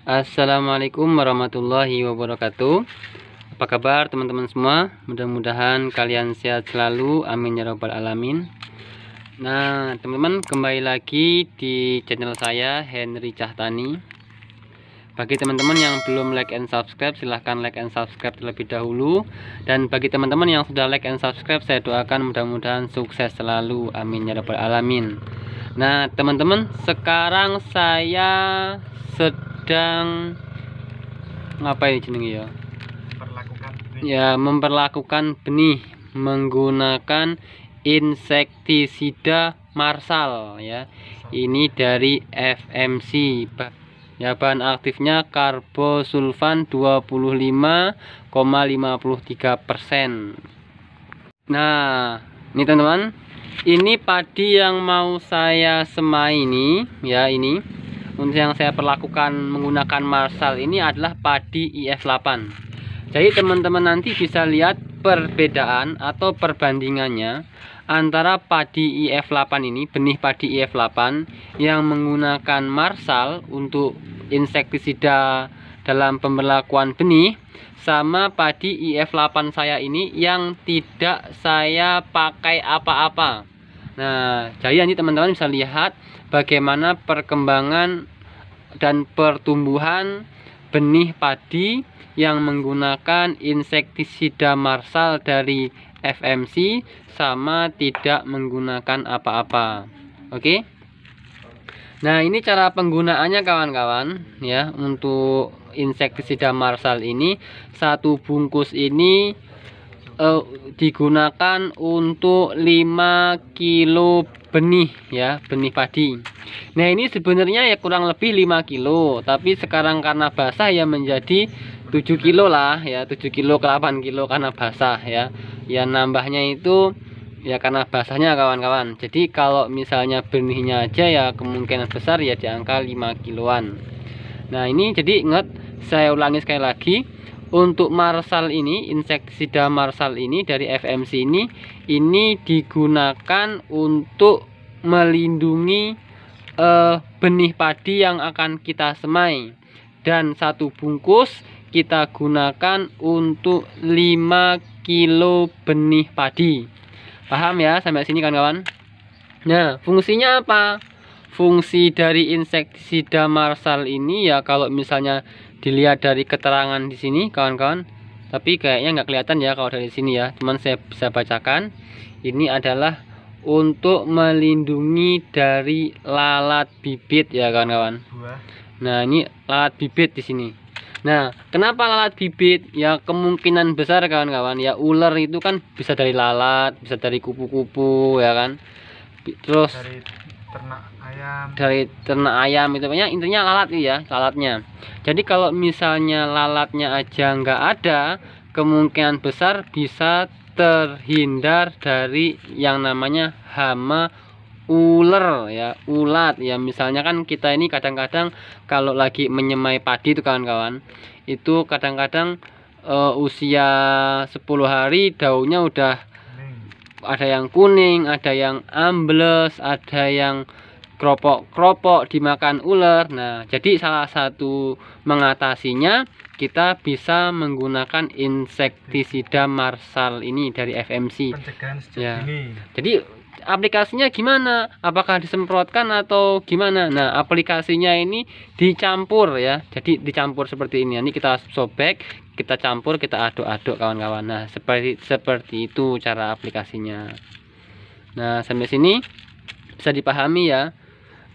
Assalamualaikum warahmatullahi wabarakatuh. Apa kabar teman-teman semua? Mudah-mudahan kalian sehat selalu, amin ya rabbal alamin. Nah teman-teman, kembali lagi di channel saya, Henry Cahtani. Bagi teman-teman yang belum like and subscribe, silahkan like and subscribe terlebih dahulu. Dan bagi teman-teman yang sudah like and subscribe, saya doakan mudah-mudahan sukses selalu, amin ya rabbal alamin. Nah teman-teman, sekarang saya sedang ngapain jenenge ya? Memperlakukan benih menggunakan insektisida Marsal ya. Ini dari FMC. Ya, bahan aktifnya karbosulfan 25,53%. Nah, ini teman-teman, ini padi yang mau saya semai ini ya, ini untuk yang saya perlakukan menggunakan Marsal ini adalah padi IF8. Jadi teman-teman nanti bisa lihat perbedaan atau perbandingannya antara padi IF8 ini, benih padi IF8 yang menggunakan Marsal untuk insektisida dalam pemberlakuan benih, sama padi IF8 saya ini yang tidak saya pakai apa-apa. Nah, jadi nanti teman-teman bisa lihat bagaimana perkembangan dan pertumbuhan benih padi yang menggunakan insektisida Marsal dari FMC sama tidak menggunakan apa-apa. Oke. Nah, ini cara penggunaannya kawan-kawan ya. Untuk insektisida Marsal ini, satu bungkus ini digunakan untuk 5 kilo benih ya, benih padi. Nah, ini sebenarnya ya kurang lebih 5 kilo, tapi sekarang karena basah ya menjadi 7 kilo lah ya, 7 kilo ke 8 kilo karena basah ya. Ya nambahnya itu ya karena basahnya kawan-kawan. Jadi kalau misalnya benihnya aja ya kemungkinan besar ya di angka 5 kiloan. Nah, ini jadi ingat, saya ulangi sekali lagi. Untuk Marsal ini, insektisida Marsal ini dari FMC ini digunakan untuk melindungi benih padi yang akan kita semai. Dan satu bungkus kita gunakan untuk 5 kilo benih padi. Paham ya sampai sini kawan-kawan? Nah, fungsinya apa? Fungsi dari insektisida Marsal ini ya, kalau misalnya dilihat dari keterangan di sini kawan-kawan, tapi kayaknya nggak kelihatan ya kalau dari sini ya, cuman saya bisa bacakan. Ini adalah untuk melindungi dari lalat bibit ya kawan-kawan. Nah, ini lalat bibit di sini. Nah, kenapa lalat bibit? Ya kemungkinan besar kawan-kawan ya, ular itu kan bisa dari lalat, bisa dari kupu-kupu ya kan. Terus dari ternak ayam itu banyak, intinya lalat ya, lalatnya. Jadi kalau misalnya lalatnya aja nggak ada, kemungkinan besar bisa terhindar dari yang namanya hama ular ya, ulat ya. Misalnya kan kita ini kadang-kadang kalau lagi menyemai padi itu kawan-kawan, itu kadang-kadang usia 10 hari daunnya udah ada yang kuning, ada yang ambles, ada yang kropok-kropok dimakan ular. Nah, jadi salah satu mengatasinya kita bisa menggunakan insektisida Marsal ini dari FMC. Ya. Jadi aplikasinya gimana? Apakah disemprotkan atau gimana? Nah, aplikasinya ini dicampur ya. Jadi dicampur seperti ini. Ini kita sobek, kita campur, kita aduk-aduk kawan-kawan. Nah, seperti itu cara aplikasinya. Nah, sampai sini bisa dipahami ya.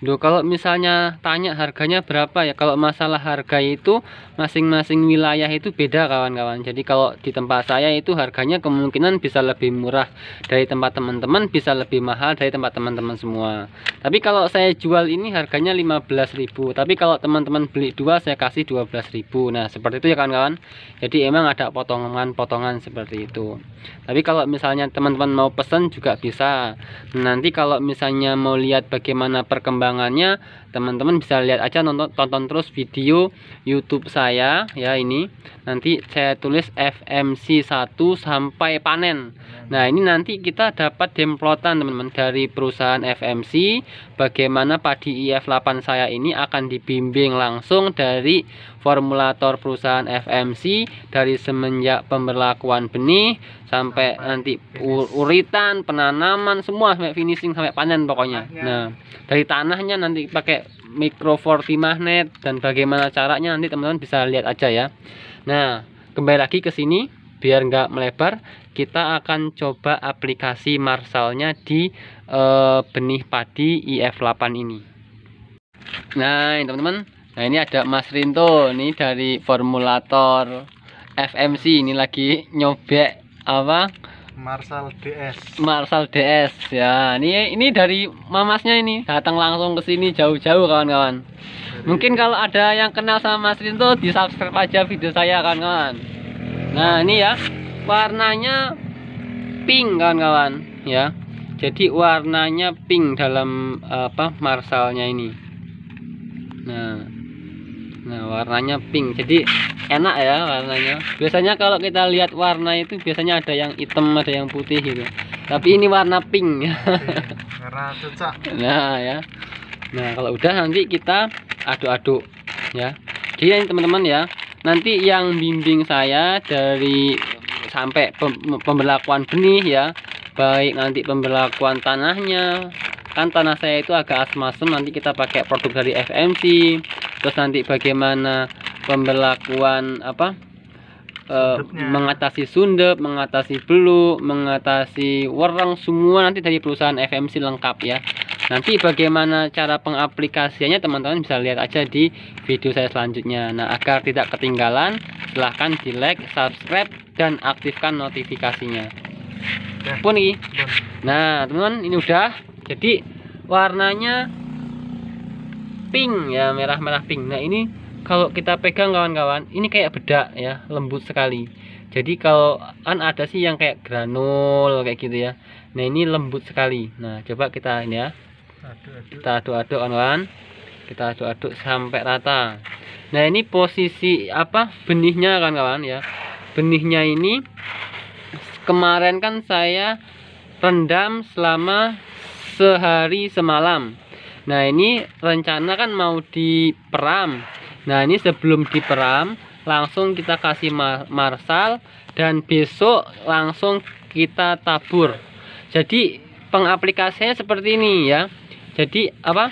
Duh, kalau misalnya tanya harganya berapa ya, kalau masalah harga itu masing-masing wilayah itu beda kawan-kawan. Jadi kalau di tempat saya itu harganya kemungkinan bisa lebih murah dari tempat teman-teman, bisa lebih mahal dari tempat teman-teman semua. Tapi kalau saya jual ini harganya 15.000, tapi kalau teman-teman beli dua saya kasih 12.000. Nah, seperti itu ya kawan-kawan. Jadi emang ada potongan-potongan seperti itu. Tapi kalau misalnya teman-teman mau pesan juga bisa. Nanti kalau misalnya mau lihat bagaimana perkembangan perkembangannya teman-teman bisa lihat aja, tonton terus video YouTube saya ya. Ini nanti saya tulis FMC 1 sampai panen. Nah, ini nanti kita dapat demplotan teman-teman dari perusahaan FMC. Bagaimana padi IF8 saya ini akan dibimbing langsung dari formulator perusahaan FMC, dari semenjak pemberlakuan benih sampai nanti uritan, penanaman, semua sampai finishing, sampai panen pokoknya. Nah, dari tanahnya nanti pakai micro 40 magnet, dan bagaimana caranya nanti teman-teman bisa lihat aja ya. Nah, kembali lagi ke sini biar nggak melebar, kita akan coba aplikasi Marshallnya di benih padi IF8 ini. Nah, ini teman-teman. Nah, ini ada Mas Rinto nih dari formulator FMC, ini lagi nyobek apa? Marshall DS ya. Ini dari mamasnya, ini datang langsung ke sini jauh-jauh kawan-kawan. Mungkin kalau ada yang kenal sama Mas Rinto, di subscribe aja video saya kawan-kawan. Nah, ini ya warnanya pink kawan-kawan ya. Jadi warnanya pink dalam apa Marshallnya ini. Nah, warnanya pink, jadi enak ya warnanya. Biasanya kalau kita lihat warna itu biasanya ada yang hitam, ada yang putih gitu. Tapi ini warna pink. Karena cocok. Nah ya. Nah, kalau udah nanti kita aduk-aduk ya. Jadi teman-teman ya, nanti yang bimbing saya dari sampai pemberlakuan benih ya, baik nanti pemberlakuan tanahnya, kan tanah saya itu agak asam-asam, nanti kita pakai produk dari FMC. Terus nanti bagaimana pemberlakuan apa mengatasi sundep, mengatasi beluk, mengatasi wereng, semua nanti dari perusahaan FMC lengkap ya. Nanti bagaimana cara pengaplikasiannya teman-teman bisa lihat aja di video saya selanjutnya. Nah, agar tidak ketinggalan, silahkan di like, subscribe, dan aktifkan notifikasinya. Pun nih. Nah, teman-teman, ini udah. Jadi warnanya pink ya, merah-merah pink. Nah, ini kalau kita pegang kawan-kawan, ini kayak bedak ya, lembut sekali. Jadi kalau kan ada sih yang kayak granul kayak gitu ya. Nah, ini lembut sekali. Nah, coba kita ini ya, kita aduk-aduk kawan-kawan, kita aduk-aduk sampai rata. Nah, ini posisi apa benihnya kawan-kawan ya. Benihnya ini kemarin kan saya rendam selama sehari semalam. Nah, ini rencana kan mau diperam. Nah, ini sebelum diperam langsung kita kasih Marshall, dan besok langsung kita tabur. Jadi pengaplikasiannya seperti ini ya. Jadi apa?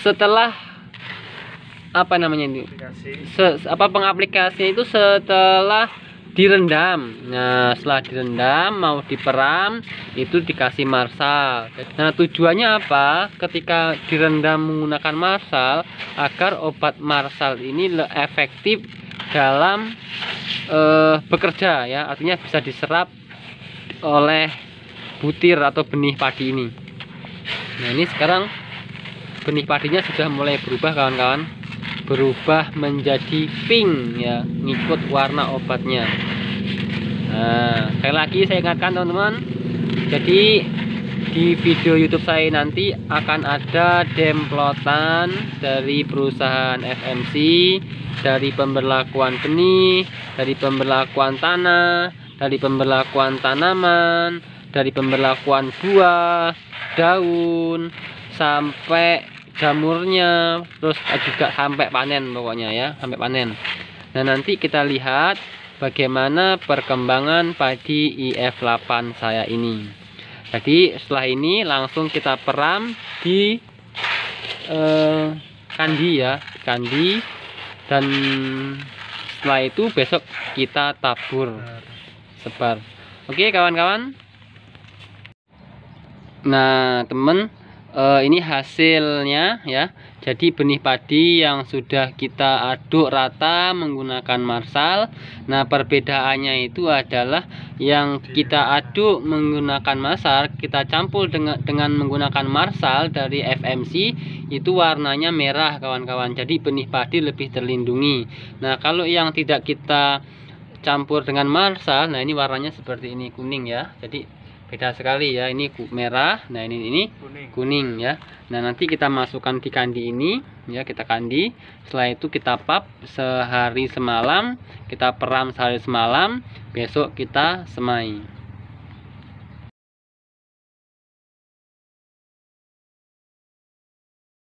Setelah apa namanya ini? Pengaplikasinya itu setelah direndam. Nah, setelah direndam mau diperam itu dikasih Marshall. Nah, tujuannya apa? Ketika direndam menggunakan Marshall, agar obat Marshall ini efektif dalam bekerja ya, artinya bisa diserap oleh butir atau benih padi ini. Nah, ini sekarang benih padinya sudah mulai berubah kawan-kawan, berubah menjadi pink ya, ngikut warna obatnya. Nah, sekali lagi saya ingatkan teman-teman, jadi di video YouTube saya nanti akan ada demplotan dari perusahaan FMC, dari pemberlakuan benih, dari pemberlakuan tanah, dari pemberlakuan tanaman, dari pemberlakuan buah, daun, sampai jamurnya, terus juga sampai panen pokoknya ya, sampai panen. Nah, nanti kita lihat bagaimana perkembangan padi IF8 saya ini. Jadi setelah ini langsung kita peram di kandi ya, kandi, dan setelah itu besok kita tabur, sebar. Oke kawan-kawan. Nah, temen, ini hasilnya ya. Jadi benih padi yang sudah kita aduk rata menggunakan Marshall. Nah, perbedaannya itu adalah yang kita aduk menggunakan Marshall, kita campur dengan menggunakan Marshall dari FMC, itu warnanya merah kawan-kawan. Jadi benih padi lebih terlindungi. Nah, kalau yang tidak kita campur dengan Marshall, nah ini warnanya seperti ini, kuning ya. Jadi beda sekali ya. Ini merah, nah ini kuning ya. Nah nanti kita masukkan di kandi ini ya, kita kandi. Setelah itu kita pap sehari semalam, kita peram sehari semalam, besok kita semai.